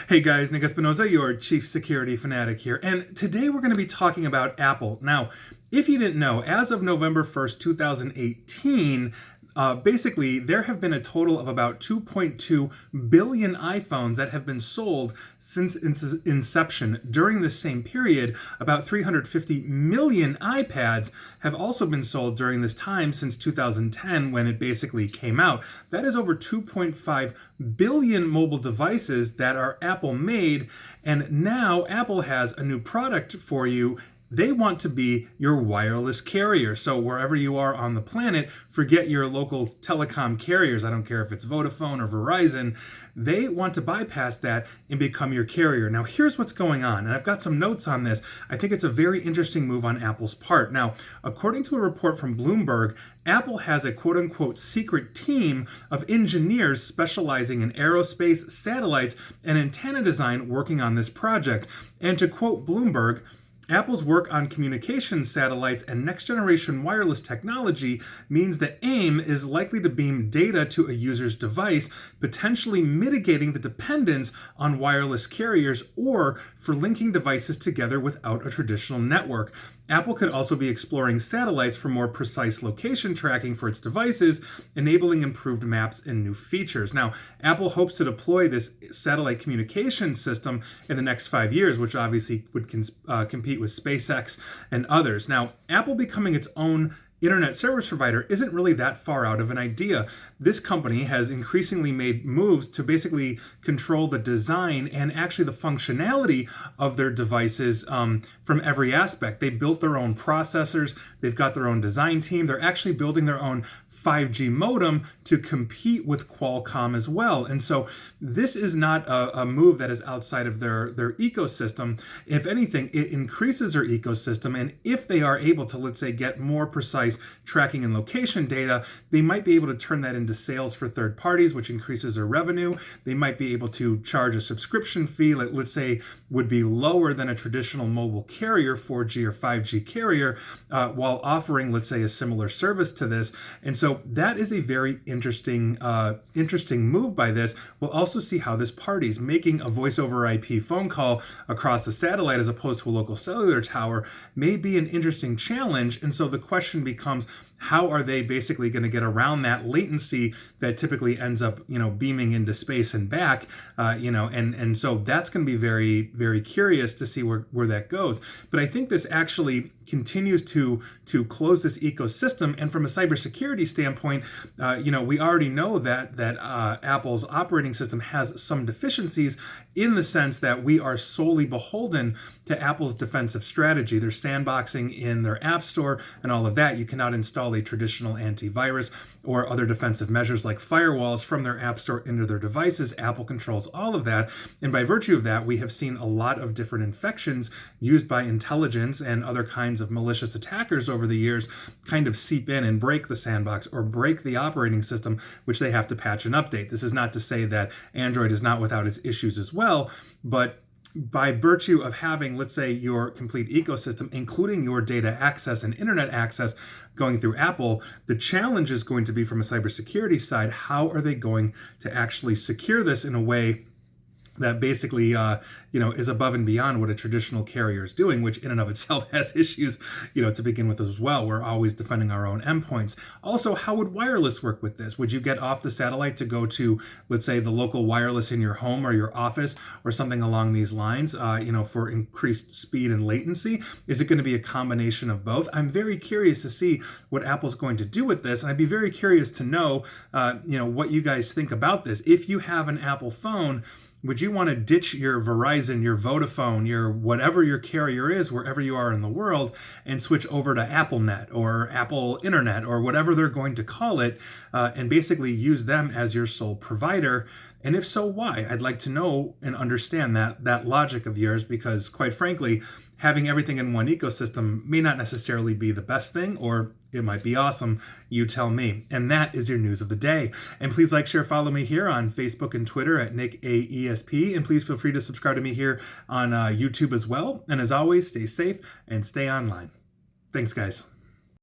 Hey guys, Nick Espinoza, your chief security fanatic here, and today we're going to be talking about Apple. Now, if you didn't know, as of November 1st, 2018, basically there have been a total of about 2.2 billion iPhones that have been sold since inception. During this same period, about 350 million iPads have also been sold during this time since 2010 when it basically came out. That is over 2.5 billion mobile devices that are Apple made, and now Apple has a new product for you. They want to be your wireless carrier. So wherever you are on the planet, forget your local telecom carriers. I don't care if it's Vodafone or Verizon. They want to bypass that and become your carrier. Now, here's what's going on, and I've got some notes on this. I think it's a very interesting move on Apple's part. Now, according to a report from Bloomberg, Apple has a quote-unquote secret team of engineers specializing in aerospace, satellites, and antenna design working on this project. And to quote Bloomberg, Apple's work on communications satellites and next-generation wireless technology means that AIM is likely to beam data to a user's device, potentially mitigating the dependence on wireless carriers or for linking devices together without a traditional network. Apple could also be exploring satellites for more precise location tracking for its devices, enabling improved maps and new features. Now, Apple hopes to deploy this satellite communication system in the next 5 years, which obviously would compete with SpaceX and others. Now, Apple becoming its own internet service provider isn't really that far out of an idea. This company has increasingly made moves to basically control the design and actually the functionality of their devices from every aspect. They built their own processors, they've got their own design team, they're actually building their own 5G modem to compete with Qualcomm as well. And so this is not a move that is outside of their ecosystem. If anything, it increases their ecosystem. And if they are able to, let's say, get more precise tracking and location data, they might be able to turn that into sales for third parties, which increases their revenue. They might be able to charge a subscription fee, let's say, would be lower than a traditional mobile carrier, 4G or 5G carrier, while offering, let's say, a similar service to this. And so that is a very interesting move by this. We'll also see how this parties making a voice over IP phone call across the satellite as opposed to a local cellular tower may be an interesting challenge. And so the question becomes, how are they basically going to get around that latency that typically ends up, beaming into space and back, and so that's going to be very, very curious to see where that goes. But I think this actually continues to close this ecosystem. And from a cybersecurity standpoint, we already know that Apple's operating system has some deficiencies in the sense that we are solely beholden to Apple's defensive strategy. They're sandboxing in their app store and all of that. You cannot install a traditional antivirus or other defensive measures like firewalls from their app store into their devices. Apple controls all of that. And by virtue of that, we have seen a lot of different infections used by intelligence and other kinds of malicious attackers over the years kind of seep in and break the sandbox or break the operating system, which they have to patch and update. This is not to say that Android is not without its issues as well, but by virtue of having, let's say, your complete ecosystem, including your data access and internet access going through Apple, the challenge is going to be from a cybersecurity side, how are they going to actually secure this in a way that basically, is above and beyond what a traditional carrier is doing, which in and of itself has issues, to begin with as well. We're always defending our own endpoints. Also, how would wireless work with this? Would you get off the satellite to go to, let's say, the local wireless in your home or your office or something along these lines, for increased speed and latency? Is it going to be a combination of both? I'm very curious to see what Apple's going to do with this. And I'd be very curious to know, what you guys think about this. If you have an Apple phone, would you want to ditch your Verizon, your Vodafone, your whatever your carrier is, wherever you are in the world, and switch over to AppleNet or Apple Internet or whatever they're going to call it, and basically use them as your sole provider? And if so, why? I'd like to know and understand that logic of yours, because quite frankly, having everything in one ecosystem may not necessarily be the best thing, or it might be awesome. You tell me. And that is your news of the day. And please like, share, follow me here on Facebook and Twitter at NickAESP. And please feel free to subscribe to me here on YouTube as well. And as always, stay safe and stay online. Thanks, guys.